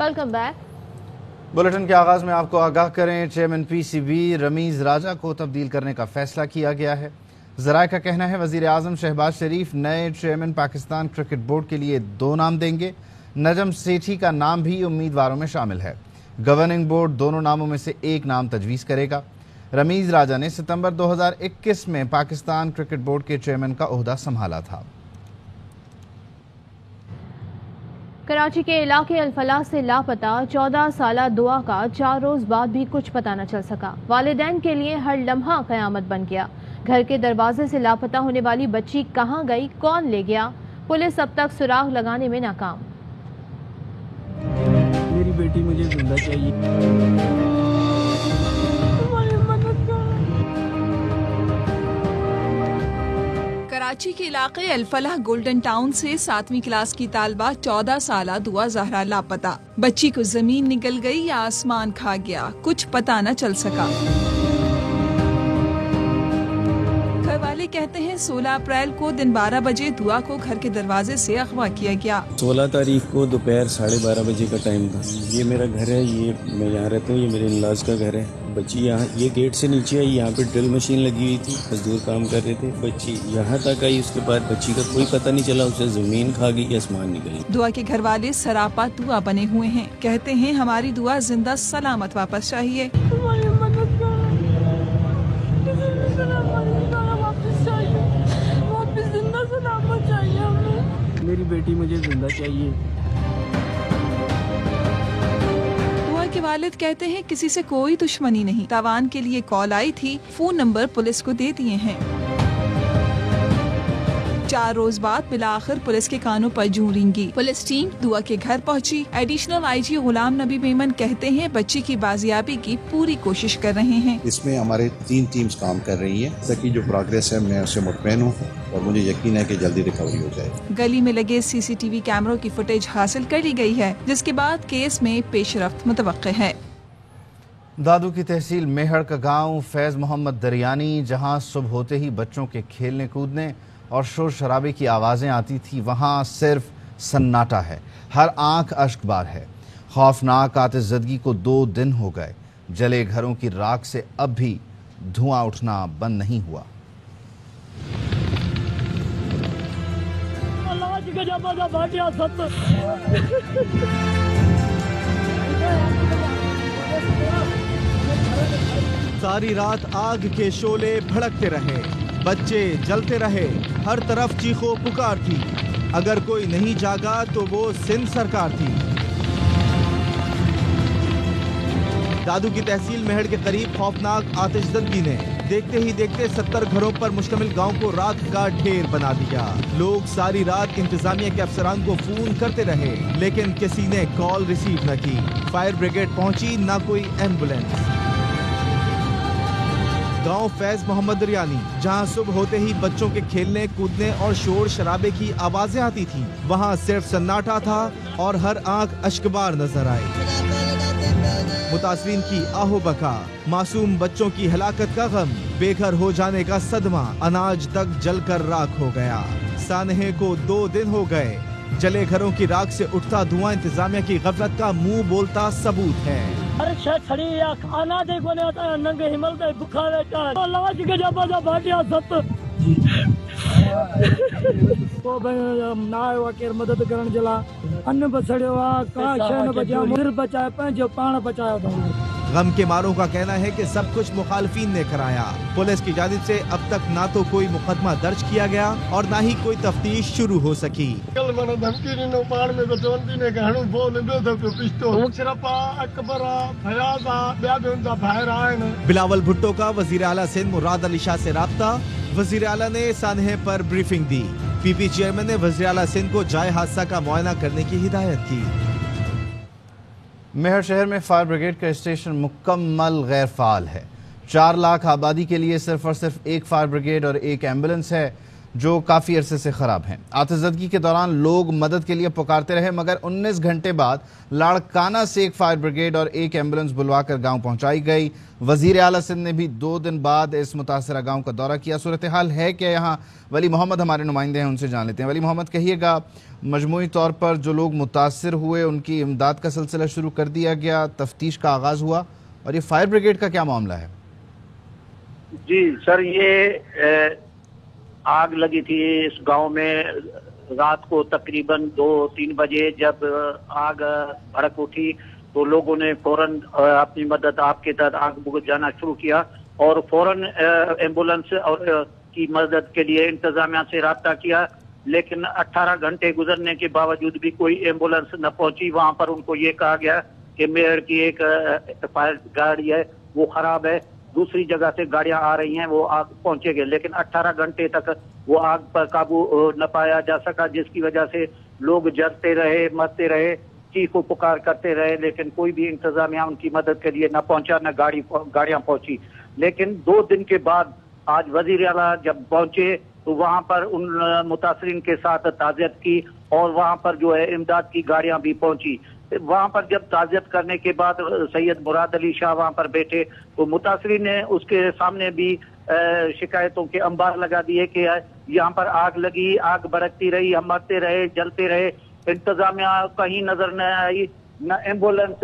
Welcome back. Bulletin के आगाज में आपको आगाह करें, चेयरमैन पीसीबी रमीज राजा को तब्दील करने का फैसला किया गया है। जराए का कहना है वजीर आजम शहबाज शरीफ नए चेयरमैन पाकिस्तान क्रिकेट बोर्ड के लिए 2 नाम देंगे। नजम सेठी का नाम भी उम्मीदवारों में शामिल है। गवर्निंग बोर्ड दोनों नामों में से एक नाम तजवीज़ करेगा। रमीज राजा ने सितंबर 2021 में पाकिस्तान क्रिकेट बोर्ड के चेयरमैन का ओहदा संभाला था। कराची के इलाके अल-फलाह से लापता 14 साला दुआ का 4 रोज बाद भी कुछ पता न चल सका। वालिदैन के लिए हर लम्हा कयामत बन गया। घर के दरवाजे से लापता होने वाली बच्ची कहां गई, कौन ले गया, पुलिस अब तक सुराग लगाने में नाकाम। मेरी बेटी मुझे जिंदा चाहिए। कराची के इलाके अल-फलाह गोल्डन टाउन से 7वीं क्लास की तालबा 14 साला दुआ जहरा लापता। बच्ची को जमीन निगल गई या आसमान खा गया, कुछ पता न चल सका। घर वाले कहते हैं 16 अप्रैल को दिन 12 बजे दुआ को घर के दरवाजे से अगवा किया गया। 16 तारीख को दोपहर 12:30 बजे का टाइम था। ये मेरा घर है, ये मैं यहाँ रहता हूँ, ये मेरे इन-लॉज का घर है। बच्ची यहाँ ये गेट से नीचे आई, यहाँ पे ड्रिल मशीन लगी हुई थी, मजदूर काम कर रहे थे। बच्ची यहाँ तक आई, उसके बाद बच्ची का कोई पता नहीं चला, उसे जमीन खा गई, आसमान निकली। दुआ के घर वाले सरापा दुआ बने हुए हैं। कहते हैं हमारी दुआ जिंदा सलामत वापस चाहिए। मेरी बेटी मुझे जिंदा चाहिए। दुआ के वालिद कहते हैं किसी से कोई दुश्मनी नहीं। तावान के लिए कॉल आई थी, फोन नंबर पुलिस को दे दिए हैं। 4 रोज बाद बिलाखिर पुलिस के कानों पर जूं रेंगी। पुलिस टीम दुआ के घर पहुंची। एडिशनल आईजी गुलाम नबी मेमन कहते हैं बच्ची की बाजियाबी की पूरी कोशिश कर रहे हैं। इसमें हमारे 3 टीम्स काम कर रही हैं, ताकि जो प्रोग्रेस है मैं उससे मुतमईन हूँ और मुझे यकीन है कि जल्दी रिकवरी हो जाए। गली में लगे सीसीटीवी कैमरों की फुटेज हासिल कर ली गई है, जिसके बाद केस में पेशरफ्त मुतवक्किल है। दादू की तहसील मेहड़ का गांव फैज मोहम्मद दरियानी, जहां सुबह होते ही बच्चों के खेलने कूदने और शोर शराबे की आवाज़ें आती थी, वहाँ सिर्फ सन्नाटा है। हर आंख अश्कबार है। खौफनाक आतिशज़दगी को 2 दिन हो गए। जले घरों की राख से अब भी धुआं उठना बंद नहीं हुआ। सारी रात आग के शोले भड़कते रहे, बच्चे जलते रहे, हर तरफ चीखो पुकार थी। अगर कोई नहीं जागा तो वो सिंध सरकार थी। दादू की तहसील मेहड़ के करीब खौफनाक आतिशज़दगी ने देखते ही देखते 70 घरों पर मुश्तमिल गांव को राख का ढेर बना दिया। लोग सारी रात इंतजामिया के अफसरान को फोन करते रहे, लेकिन किसी ने कॉल रिसीव न की। फायर ब्रिगेड पहुंची, ना कोई एम्बुलेंस। गांव फैज मोहम्मद दरियानी, जहां सुबह होते ही बच्चों के खेलने कूदने और शोर शराबे की आवाजें आती थी, वहां सिर्फ सन्नाटा था और हर आंख अश्कबार नजर आई। मुतासरीन की आहो बका, मासूम बच्चों की हलाकत का गम, बेघर हो जाने का सदमा, अनाज तक जलकर राख हो गया। सानहे को 2 दिन हो गए। जले घरों की राख से उठता धुआं इंतजामिया की गफलत का मुंह बोलता सबूत है। हर शय छड़ी या खाना देखो ने आता नंगे हिमल ते बुखारे का लाज के जब भाटिया सत तो ना वकेर मदद करण जला अन्न बसड़ियो का शय न बचा मुर बचाए पंहिंजो पाण बचायो था। गम के मारों का कहना है कि सब कुछ मुखालफीन ने कराया। पुलिस की जानिब से अब तक ना तो कोई मुकदमा दर्ज किया गया और ना ही कोई तफ्तीश शुरू हो सकी। कल मन धमकी नो पाण में बचवंती ने कहणो बो लिंदो तो पिस्तो मुशरफा अकबरा फयाजा बिया बेंदा बाहर आए न। बिलावल भुट्टो का वजीर आला सिंध मुराद अली शाह से राब्ता। वजीर आला ने सानहे पर ब्रीफिंग दी। पीपी चेयरमैन ने वजीर आला सिंध को जाए हादसा का मुआयना करने की हिदायत की। मेहर शहर में फायर ब्रिगेड का स्टेशन मुकम्मल गैर फाल है। 4 लाख आबादी के लिए सिर्फ और सिर्फ 1 फायर ब्रिगेड और 1 एम्बुलेंस है। जो काफी अरसे से खराब हैं। आतिशज़दगी के दौरान लोग मदद के लिए पुकारते रहे, मगर 19 घंटे बाद लाड़काना से एक फायर ब्रिगेड और एक एम्बुलेंस बुलवाकर गांव पहुंचाई गई। वजीर आला सिंध ने भी 2 दिन बाद इस मुतासरा गांव का दौरा किया। सूरत हाल है क्या यहाँ? वली मोहम्मद हमारे नुमाइंदे हैं, उनसे जान लेते हैं। वली मोहम्मद, कहिएगा, मजमूई तौर पर जो लोग मुतासर हुए उनकी इमदाद का सिलसिला शुरू कर दिया गया, तफ्तीश का आगाज हुआ, और ये फायर ब्रिगेड का क्या मामला है? जी सर, ये आग लगी थी इस गांव में रात को तकरीबन 2-3 बजे। जब आग भड़क उठी तो लोगों ने फौरन अपनी मदद आपके तहत आग बुझाना शुरू किया और फौरन एम्बुलेंस और की मदद के लिए इंतजामिया से राब्ता किया, लेकिन 18 घंटे गुजरने के बावजूद भी कोई एम्बुलेंस न पहुंची। वहां पर उनको ये कहा गया कि मेयर की एक फायर गाड़ी है वो खराब है, दूसरी जगह से गाड़ियां आ रही हैं, वो आग पहुंचेंगे, लेकिन 18 घंटे तक वो आग पर काबू न पाया जा सका, जिसकी वजह से लोग जलते रहे, मरते रहे, चीखो पुकार करते रहे, लेकिन कोई भी इंतजामिया उनकी मदद के लिए न पहुंचा, न गाड़ियां पहुंची। लेकिन 2 दिन के बाद आज वजीर आला जब पहुंचे तो वहां पर उन मुतासरीन के साथ ताज़ियत की और वहां पर जो है इमदाद की गाड़ियां भी पहुंची। वहां पर जब ताज़ियत करने के बाद सैयद मुराद अली शाह वहां पर बैठे तो मुतासरीन ने उसके सामने भी शिकायतों के अंबार लगा दिए कि यहाँ पर आग लगी, आग भड़कती रही, हम मरते रहे, जलते रहे, इंतजामिया कहीं नजर न आई, न एम्बुलेंस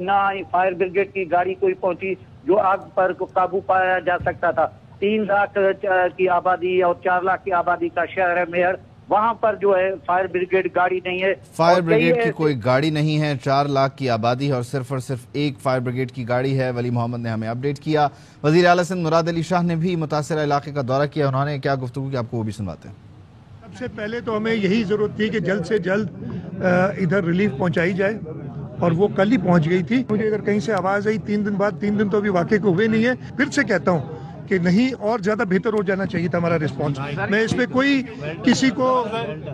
न फायर ब्रिगेड की गाड़ी कोई पहुंची जो आग पर काबू पाया जा सकता था। 3 लाख की आबादी और 4 लाख की आबादी का शहर है मेयर, वहां पर जो है फायर ब्रिगेड गाड़ी नहीं है। फायर ब्रिगेड की कोई गाड़ी नहीं है, 4 लाख की आबादी है और सिर्फ एक फायर ब्रिगेड की गाड़ी है। वली मोहम्मद ने हमें अपडेट किया। वजीर आला सिंध मुराद अली शाह ने भी मुतासरा इलाके का दौरा किया, उन्होंने क्या गुफ्तगू की आपको वो भी सुनवाते हैं। सबसे पहले तो हमें यही जरूरत थी कि जल्द से जल्द इधर रिलीफ पहुंचाई जाए और वो कल ही पहुंच गई थी। मुझे इधर कहीं से आवाज आई 3 दिन बाद, 3 दिन तो अभी वाकई को हुए नहीं है। फिर से कहता हूँ कि नहीं, और ज्यादा बेहतर हो जाना चाहिए था हमारा रिस्पांस। मैं इसमें कोई किसी को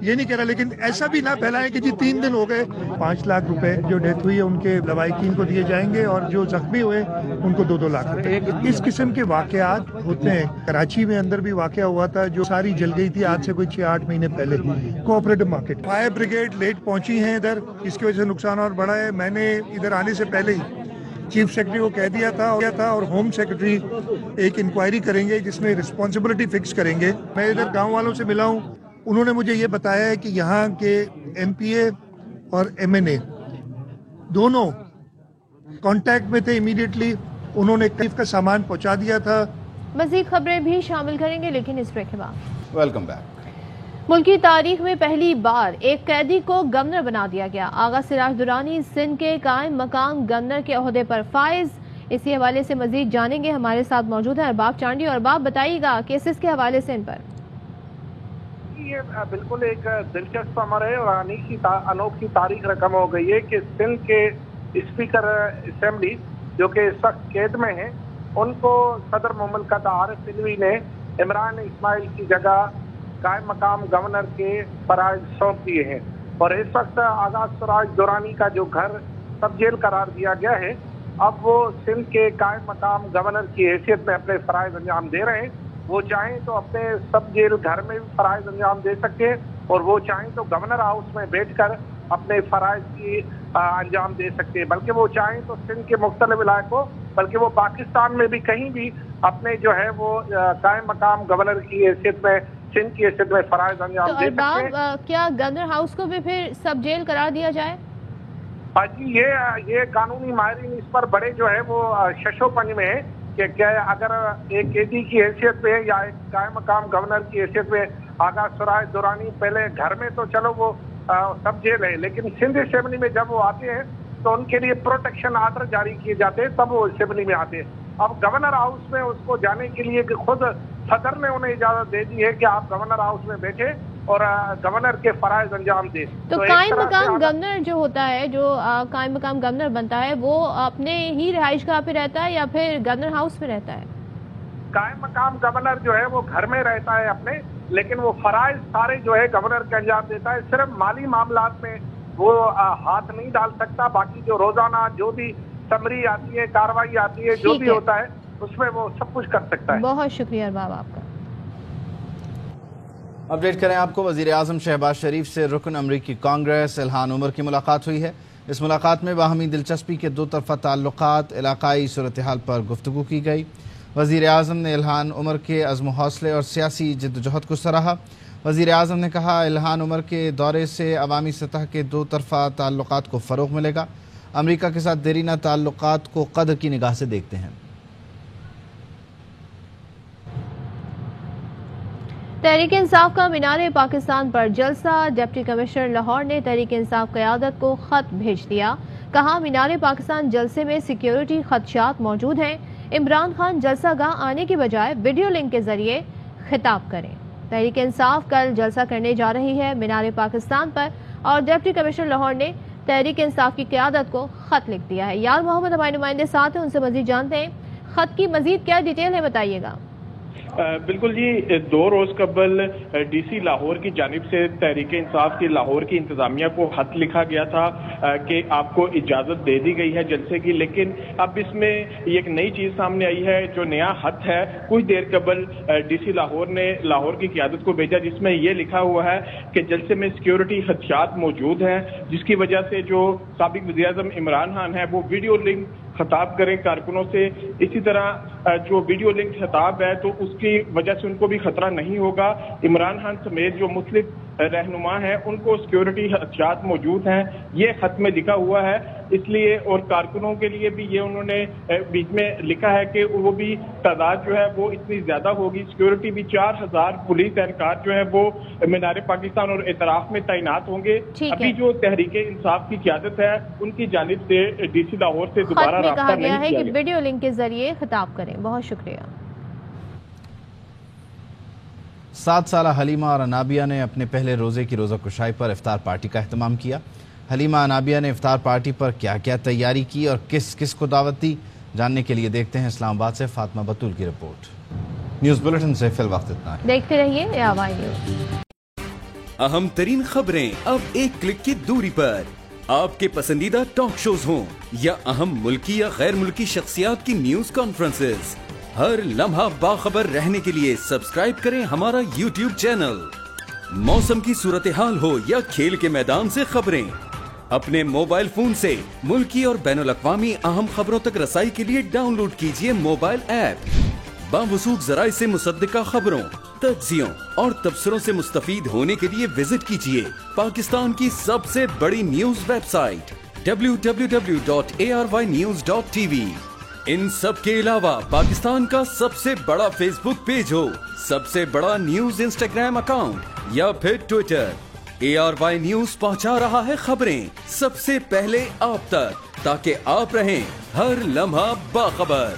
ये नहीं कह रहा, लेकिन ऐसा भी ना फैलाएं कि जी 3 दिन हो गए। 5 लाख रुपए जो डेथ हुई है उनके लवाहिकीन को दिए जाएंगे और जो जख्मी हुए उनको 2-2 लाख रुपए। इस किस्म के वाकयात होते हैं। कराची में अंदर भी वाकया हुआ था जो सारी जल गई थी आज से कोई 6-8 महीने पहले। Cooperative market, fire brigade late पहुंची है इधर, इसकी वजह से नुकसान और बढ़ा है। मैंने इधर आने से पहले ही चीफ सेक्रेटरी को कह दिया था और होम सेक्रेटरी एक इंक्वायरी करेंगे जिसमें रिस्पॉन्सिबिलिटी फिक्स करेंगे। मैं इधर गांव वालों से मिला हूं, उन्होंने मुझे ये बताया है कि यहाँ के एमपीए और एमएनए दोनों कांटेक्ट में थे। इमीडिएटली उन्होंने क्लिफ का सामान पहुंचा दिया था। मजीद खबरें भी शामिल करेंगे, लेकिन इस ब्रेक के बाद। Welcome back. मुल्की तारीख में पहली बार एक कैदी को गवर्नर बना दिया गया। आगा सिराज दुरानी सिंध के कायम मकाम गवर्नर के ओहदे पर फाइज। इसी हवाले से मजीद जानेंगे, हमारे साथ मौजूद है अरबाब चांडी। और अरबाब, बताइएगा केसेस के हवाले से इन पर। ये बिल्कुल एक दिलचस्प अमर है और अनोखी तारीख रकम हो गई है कि सिंध के स्पीकर असेंबली जो कि इस वक्त कैद में है, उनको सदर मुमलकत आरिफ अलवी ने इमरान इस्माइल की जगह कायम मकाम गवर्नर के फराइज सौंप दिए हैं। और इस वक्त आगा सिराज दुरानी का जो घर सब जेल करार दिया गया है, अब वो सिंध के कायम मकाम गवर्नर की हैसियत में अपने फराइज अंजाम दे रहे हैं। वो चाहें तो अपने सब जेल घर में भी फराइज अंजाम दे सकते हैं और वो चाहें तो गवर्नर हाउस में बैठकर अपने फराइज की अंजाम दे सकते हैं। बल्कि वो चाहें तो सिंध के मुख्तलिफ इलाकों, बल्कि वो पाकिस्तान में भी कहीं भी अपने जो है वो कायम मकाम गवर्नर की हैसियत में, सिंध की हैसियत में फराइज अंजाम दे सकते हैं। क्या गवर्नर हाउस को भी फिर सब जेल करार दिया जाए? जी, ये कानूनी माहिरीन इस पर बड़े जो है वो शशोपंज में है कि क्या अगर एक कैदी की हैसियत में या एक कायम मकाम गवर्नर की हैसियत में आगा सिराज दुरानी पहले घर में तो चलो वो सब जेल है, लेकिन सिंध असेंबली में जब वो आते हैं तो उनके लिए प्रोटेक्शन आर्डर जारी किए जाते हैं, तब वो असेंबली में आते हैं। अब गवर्नर हाउस में उसको जाने के लिए कि खुद सदर ने उन्हें इजाजत दे दी है कि आप गवर्नर हाउस में बैठे और गवर्नर के फराइज अंजाम दे। तो कायम मकाम गवर्नर जो होता है, जो कायम मकाम गवर्नर बनता है, वो अपने ही रिहाइश गाह पे रहता है या फिर गवर्नर हाउस में रहता है? कायम मकाम गवर्नर जो है वो घर में रहता है अपने, लेकिन वो फराइज सारे जो है गवर्नर के अंजाम देता है। सिर्फ माली मामलात में वो हाथ नहीं डाल सकता, बाकी जो रोजाना जो भी समरी आती है, कार्रवाई आती है, जो भी होता है उसमें वो सब कुछ कर सकता है। बहुत शुक्रिया अरबाब आपका। अपडेट करें आपको, वजीर आजम शहबाज शरीफ से रुकन अमरीकी कांग्रेस इल्हान उमर की मुलाकात हुई है। इस मुलाकात में बाहमी दिलचस्पी के दो तरफा ताल्लुकात, इलाकाई सूरत हाल पर गुफ्तगू की गई। वजीर आजम ने इल्हान उमर के अज़्म हौसले और सियासी जद्दोजहद को सराहा। वजीर आजम ने कहा, इल्हान उमर के दौरे से अवामी सतह के दो तरफा ताल्लुकात को फ़रोग़ मिलेगा। अमरीका के साथ देरीना ताल्लुकात को कदर की निगाह से देखते हैं। तहरीक इंसाफ का मीनार पाकिस्तान पर जलसा, डिप्टी कमिश्नर लाहौर ने तहरीक इंसाफ क़यादत को खत भेज दिया। कहा, मीनार पाकिस्तान जलसे में सिक्योरिटी खदशात मौजूद हैं। इमरान खान जलसा गाह आने के बजाय वीडियो लिंक के जरिए खिताब करें। तहरीक इंसाफ कल जलसा करने जा रही है मीनार पाकिस्तान पर और डिप्टी कमिश्नर लाहौर ने तहरीक इंसाफ की क़यादत को खत लिख दिया है। यार मोहम्मद हमारे नुमाइंदे साथ हैं, उनसे मजीद जानते हैं खत की मजीद क्या डिटेल है, बताइएगा। बिल्कुल जी, 2 रोज कबल डीसी लाहौर की जानिब से तहरीक इंसाफ की लाहौर की इंतजामिया को खत लिखा गया था कि आपको इजाजत दे दी गई है जलसे की, लेकिन अब इसमें एक नई चीज सामने आई है। जो नया खत है कुछ देर कबल डीसी लाहौर ने लाहौर की क़यादत को भेजा, जिसमें यह लिखा हुआ है कि जलसे में सिक्योरिटी खदशात मौजूद हैं, जिसकी वजह से जो साबिक वज़ीर आज़म इमरान खान है वो वीडियो लिंक खिताब करें कारकुनों से। इसी तरह जो वीडियो लिंक खिताब है तो उसकी वजह से उनको भी खतरा नहीं होगा। इमरान खान समेत जो मुस्लिम रहनुमा हैं उनको सिक्योरिटी खदशात मौजूद हैं, ये खत में लिखा हुआ है। इसलिए और कारकुनों के लिए भी ये उन्होंने बीच में लिखा है कि वो भी तादाद जो है वो इतनी ज्यादा होगी, सिक्योरिटी भी 4000 पुलिस एहलकार जो है वो मीनार पाकिस्तान और इतराफ में तैनात होंगे। अभी जो तहरीक इंसाफ की क़यादत है उनकी जानिब से डीसी लाहौर से दोबारा कहा गया है कि वीडियो लिंक के जरिए खिताब करें। बहुत शुक्रिया। 7 साला हलीमा और अनाबिया ने अपने पहले रोजे की रोजा कुशाई पर इफ्तार पार्टी का एहतमाम किया। हलीमा अनाबिया ने इफ्तार पार्टी पर क्या क्या तैयारी की और किस किस को दावत दी, जानने के लिए देखते हैं इस्लामाबाद से फातिमा बतूल की रिपोर्ट। न्यूज बुलेटिन से फिल वक्त इतना है, देखते रहिए आवाज़ न्यूज। अहम तरीन खबरें अब एक क्लिक की दूरी पर, आपके पसंदीदा टॉक शोज हों या अहम मुल्की या गैर मुल्की शख्सियात की न्यूज कॉन्फ्रेंसेस, हर लम्हा बाखबर रहने के लिए सब्सक्राइब करें हमारा YouTube चैनल। मौसम की सूरत हाल हो या खेल के मैदान से खबरें, अपने मोबाइल फोन से मुल्की और बैनुल-अक़वामी अहम खबरों तक रसाई के लिए डाउनलोड कीजिए मोबाइल ऐप। बावसूख ज़राए से मुसद्दिका खबरों, तज्ज़ियों और तबसरों से मुस्तफीद होने के लिए विजिट कीजिए पाकिस्तान की सबसे बड़ी न्यूज वेबसाइट www.arYnews.tv। इन सब के अलावा पाकिस्तान का सबसे बड़ा फेसबुक पेज हो, सबसे बड़ा न्यूज इंस्टाग्राम अकाउंट या फिर ट्विटर, ARY न्यूज पहुंचा रहा है खबरें सबसे पहले आप तक, ताकि आप रहें हर लम्हा बाखबर।